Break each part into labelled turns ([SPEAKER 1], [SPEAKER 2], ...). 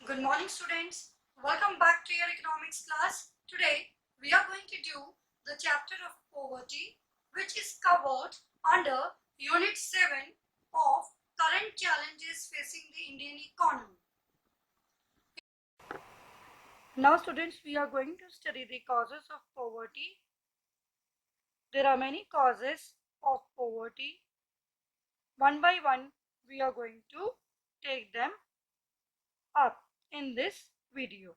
[SPEAKER 1] Good morning, students. Welcome back to your economics class. Today, we are going to do the chapter of poverty, which is covered under Unit 7 of current challenges facing the Indian economy. Now, students, we are going to study the causes of poverty. There are many causes of poverty. One by one, we are going to take them up in this video.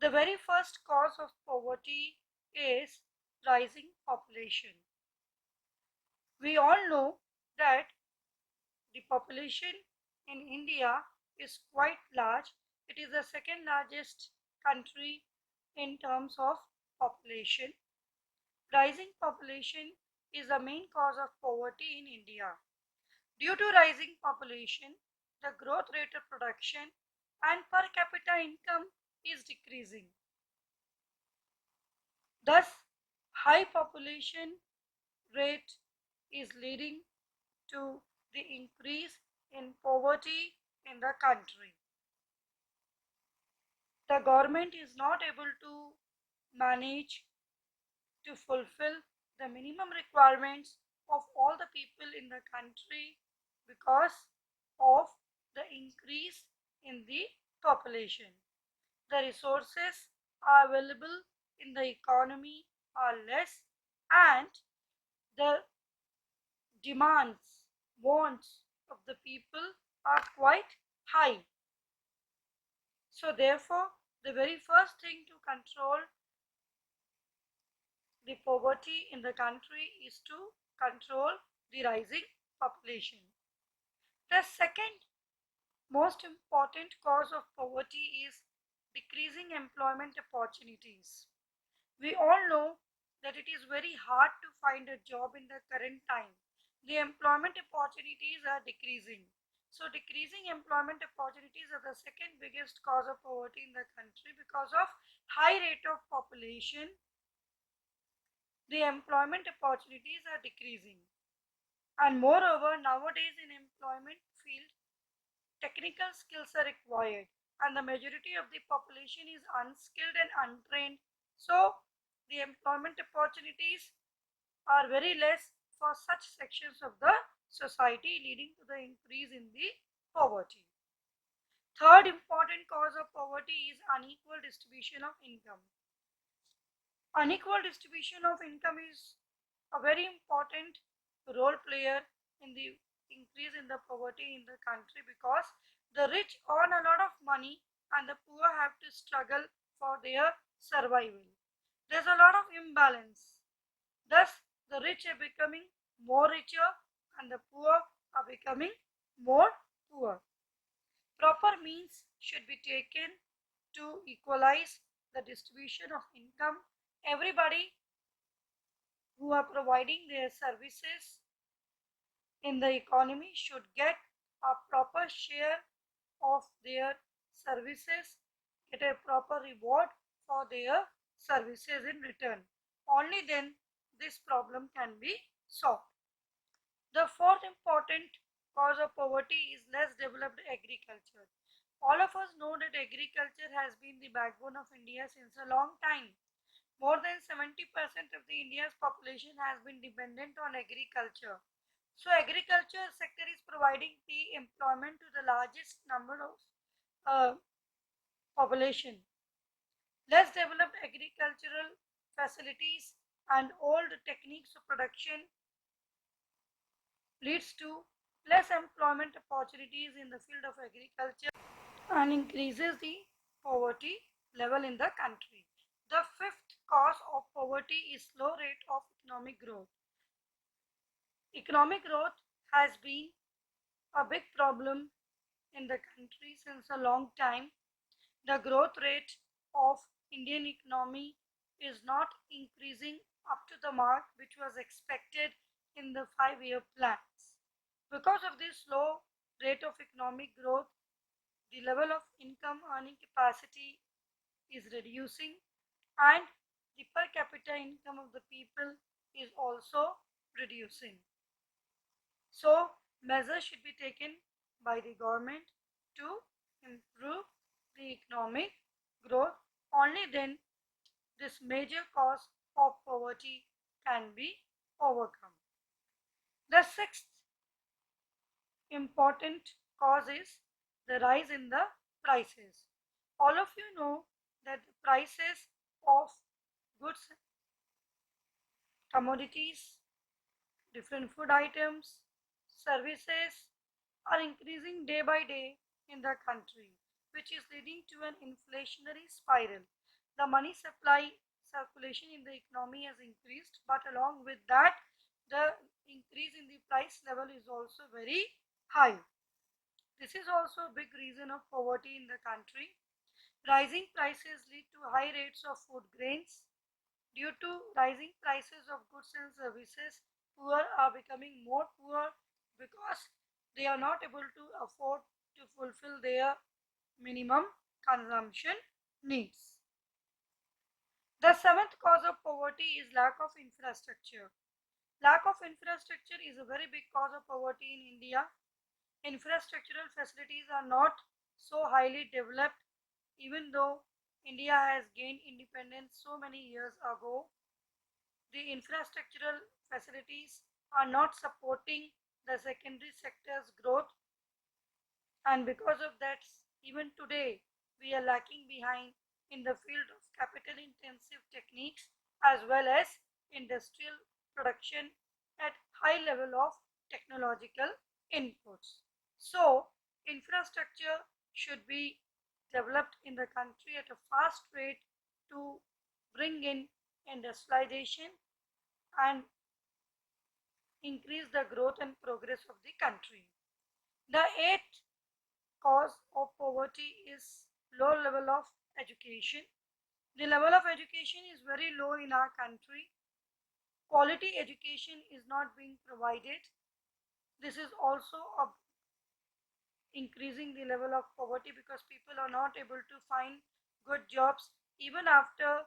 [SPEAKER 1] The very first cause of poverty is rising population. We all know that the population in India is quite large. It is the second largest country in terms of population. Rising population is the main cause of poverty in India. Due to rising population, the growth rate of production and per capita income is decreasing. Thus, high population rate is leading to the increase in poverty in the country. The government is not able to manage to fulfill the minimum requirements of all the people in the country because of the increase in the population. The resources are available in the economy are less and the demands, wants of the people are quite high. So therefore, the very first thing to control the poverty in the country is to control the rising population. The second most important cause of poverty is decreasing employment opportunities. We all know that it is very hard to find a job in the current time. The employment opportunities are decreasing. So decreasing employment opportunities are the second biggest cause of poverty in the country because of high rate of population. The employment opportunities are decreasing. And moreover, nowadays in employment field, technical skills are required and the majority of the population is unskilled and untrained. So the employment opportunities are very less for such sections of the society, leading to the increase in the poverty. Third important cause of poverty is unequal distribution of income. Unequal distribution of income is a very important role player in the increase in the poverty in the country because the rich earn a lot of money and the poor have to struggle for their survival. There's a lot of imbalance. Thus, the rich are becoming more richer and the poor are becoming more poor. Proper means should be taken to equalize the distribution of income. Everybody who are providing their services in the economy should get a proper share of their services, get a proper reward for their services in return. Only then this problem can be solved. The fourth important cause of poverty is less developed agriculture. All of us know that agriculture has been the backbone of India since a long time. More than 70% of the India's population has been dependent on agriculture. So agriculture sector is providing the employment to the largest number of uh, population. Less developed agricultural facilities and old techniques of production leads to less employment opportunities in the field of agriculture and increases the poverty level in the country. The fifth cause of poverty is slow rate of economic growth. Economic growth has been a big problem in the country since a long time. The growth rate of Indian economy is not increasing up to the mark which was expected in the 5-year plans. Because of this low rate of economic growth, the level of income earning capacity is reducing and the per capita income of the people is also reducing. So measures should be taken by the government to improve economic growth. Only then this major cause of poverty can be overcome. The sixth important cause is the rise in the prices. All of you know that the prices of goods, commodities, different food items, services are increasing day by day in the country, which is leading to an inflationary spiral. The money supply circulation in the economy has increased, but along with that, the increase in the price level is also very high. This is also a big reason of poverty in the country. Rising prices lead to high rates of food grains. Due to rising prices of goods and services, poor are becoming more poor because they are not able to afford to fulfill their minimum consumption needs. The seventh cause of poverty is lack of infrastructure. Lack of infrastructure is a very big cause of poverty in India. Infrastructural facilities are not so highly developed, even though India has gained independence so many years ago. The infrastructural facilities are not supporting the secondary sector's growth, and because of that, even today we are lacking behind in the field of capital intensive techniques as well as industrial production at high level of technological inputs. So infrastructure should be developed in the country at a fast rate to bring in industrialization and increase the growth and progress of the country. The eighth cause of poverty is low level of education. The level of education is very low in our country. Quality education is not being provided. This is also increasing the level of poverty because people are not able to find good jobs even after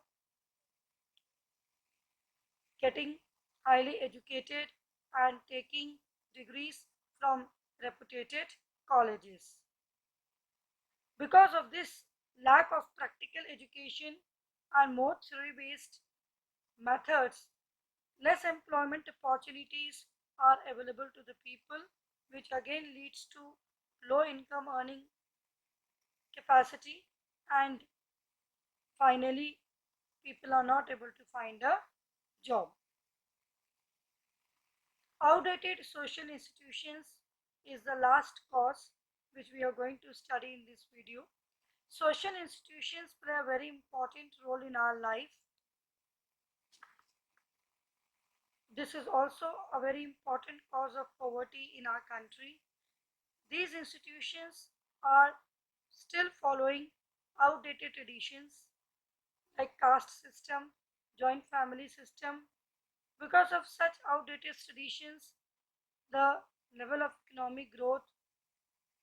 [SPEAKER 1] getting highly educated and taking degrees from reputed colleges. Because of this lack of practical education and more theory based methods, less employment opportunities are available to the people, which again leads to low income earning capacity, and finally, people are not able to find a job. Outdated social institutions is the last cause which we are going to study in this video. Social institutions play a very important role in our life. This is also a very important cause of poverty in our country. These institutions are still following outdated traditions like caste system, joint family system. Because of such outdated traditions, the level of economic growth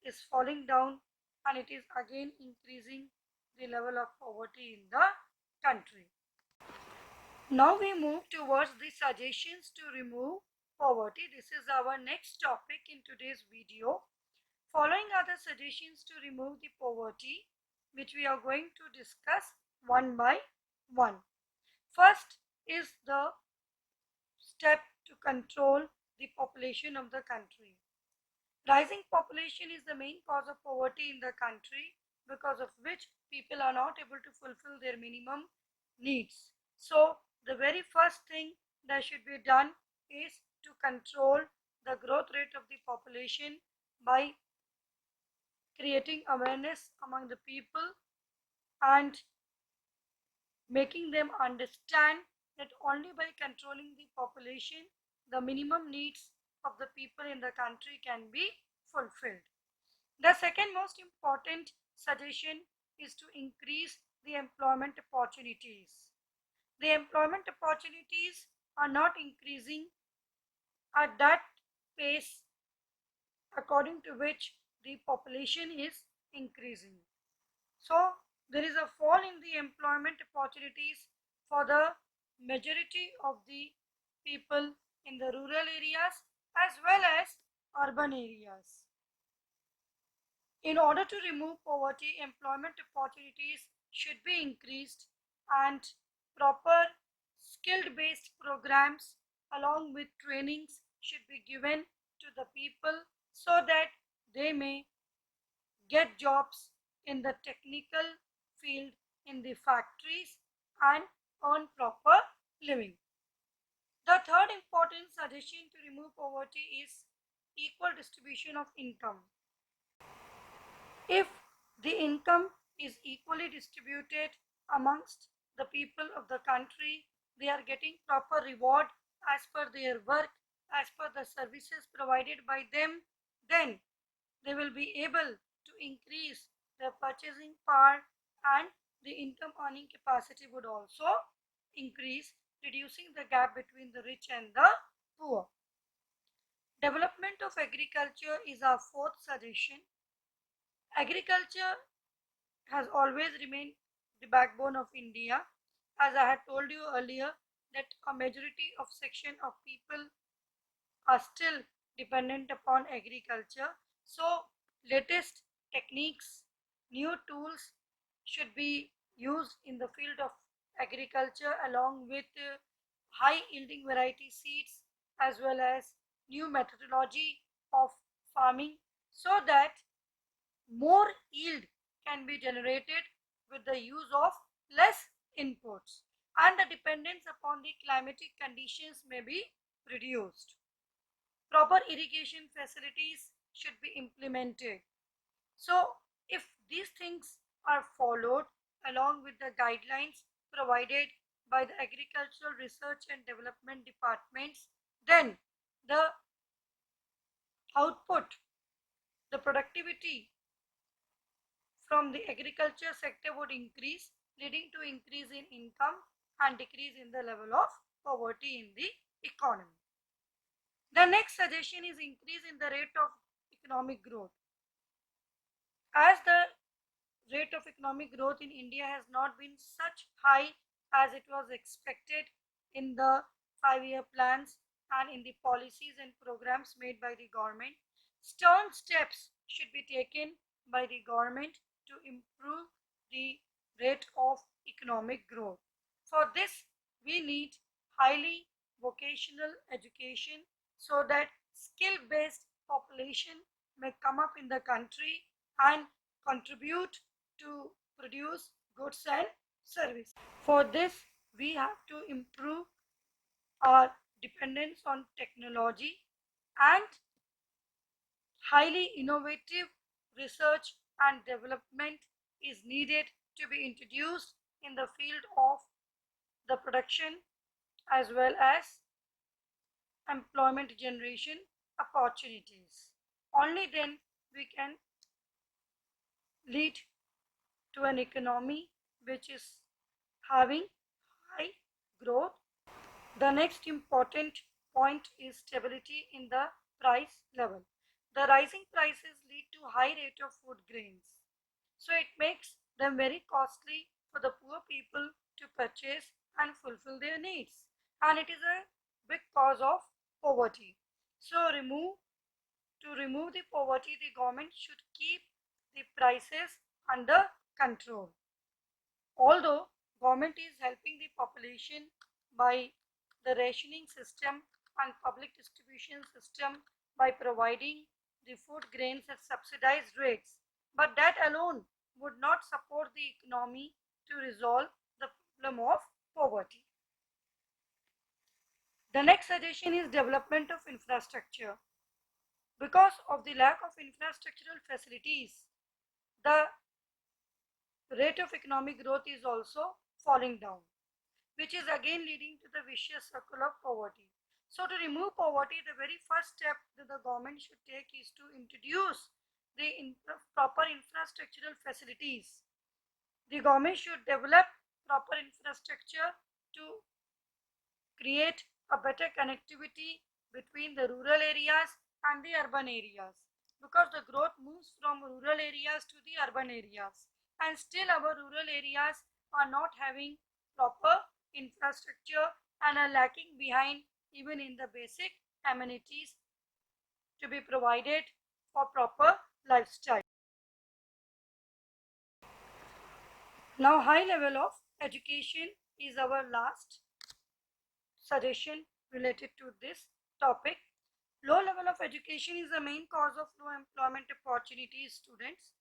[SPEAKER 1] is falling down and it is again increasing the level of poverty in the country. Now we move towards the suggestions to remove poverty. This is our next topic in today's video. Following are the suggestions to remove the poverty, which we are going to discuss one by one. First is the step to control the population of the country. Rising population is the main cause of poverty in the country, because of which people are not able to fulfill their minimum needs. So the very first thing that should be done is to control the growth rate of the population by creating awareness among the people and making them understand that only by controlling the population, the minimum needs of the people in the country can be fulfilled. The second most important suggestion is to increase the employment opportunities. The employment opportunities are not increasing at that pace according to which the population is increasing. So there is a fall in the employment opportunities for the majority of the people in the rural areas as well as urban areas. In order to remove poverty, employment opportunities should be increased and proper skill-based programs along with trainings should be given to the people so that they may get jobs in the technical field in the factories and earn proper living. The third important suggestion to remove poverty is equal distribution of income. If the income is equally distributed amongst the people of the country, they are getting proper reward as per their work, as per the services provided by them, then they will be able to increase their purchasing power and the income earning capacity would also increase, reducing the gap between the rich and the poor. Development of agriculture is our fourth suggestion. Agriculture has always remained the backbone of India. As I had told you earlier, that a majority of section of people are still dependent upon agriculture. So, latest techniques, new tools should be used in the field of agriculture along with high yielding variety seeds as well as new methodology of farming so that more yield can be generated with the use of less inputs and the dependence upon the climatic conditions may be reduced. Proper irrigation facilities should be implemented. So, if these things are followed along with the guidelines provided by the Agricultural Research and Development Departments, then the output, the productivity from the agriculture sector would increase, leading to increase in income and decrease in the level of poverty in the economy. The next suggestion is increase in the rate of economic growth. As the rate of economic growth in India has not been such high as it was expected in the 5-year plans and in the policies and programs made by the government, stern steps should be taken by the government to improve the rate of economic growth. For this, we need highly vocational education so that skill-based population may come up in the country and contribute to produce goods and service. For this, we have to improve our dependence on technology and highly innovative research and development is needed to be introduced in the field of the production as well as employment generation opportunities. Only then we can lead to an economy which is having high growth. The next important point is stability in the price level. The rising prices lead to high rate of food grains. So it makes them very costly for the poor people to purchase and fulfill their needs. And it is a big cause of poverty. So to remove the poverty, the government should keep the prices under control. Although government is helping the population by the rationing system and public distribution system by providing the food grains at subsidized rates, but that alone would not support the economy to resolve the problem of poverty. The next suggestion is development of infrastructure. Because of the lack of infrastructural facilities, the rate of economic growth is also falling down, which is again leading to the vicious circle of poverty. So to remove poverty, the very first step that the government should take is to introduce the proper infrastructural facilities. The government should develop proper infrastructure to create a better connectivity between the rural areas and the urban areas, because the growth moves from rural areas to the urban areas and still our rural areas are not having proper infrastructure and are lacking behind even in the basic amenities to be provided for proper lifestyle. Now, high level of education is our last suggestion related to this topic. Low level of education is the main cause of low employment opportunities, students.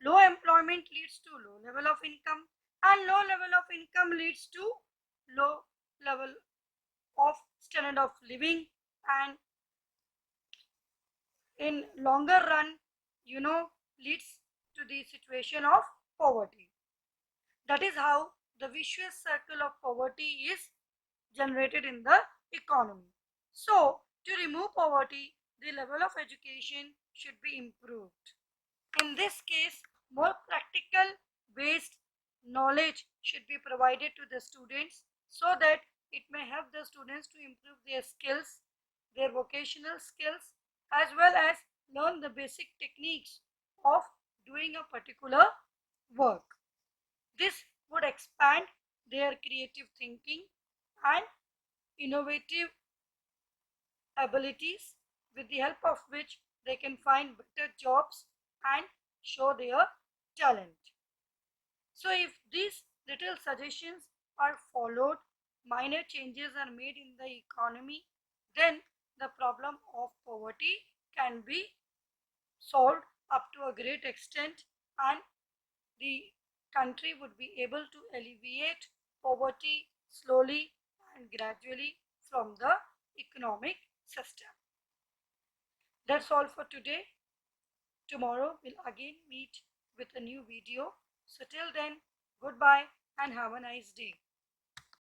[SPEAKER 1] Low employment leads to low level of income, and low level of income leads to low level of standard of living, and in longer run, leads to the situation of poverty. That is how the vicious circle of poverty is generated in the economy. So, to remove poverty, the level of education should be improved. In this case, more practical based knowledge should be provided to the students so that it may help the students to improve their skills, their vocational skills, as well as learn the basic techniques of doing a particular work. This would expand their creative thinking and innovative abilities, with the help of which they can find better jobs and show their talent. So, if these little suggestions are followed, minor changes are made in the economy, then the problem of poverty can be solved up to a great extent, and the country would be able to alleviate poverty slowly and gradually from the economic system. That's all for today. Tomorrow we'll again meet with a new video. So till then, goodbye and have a nice day.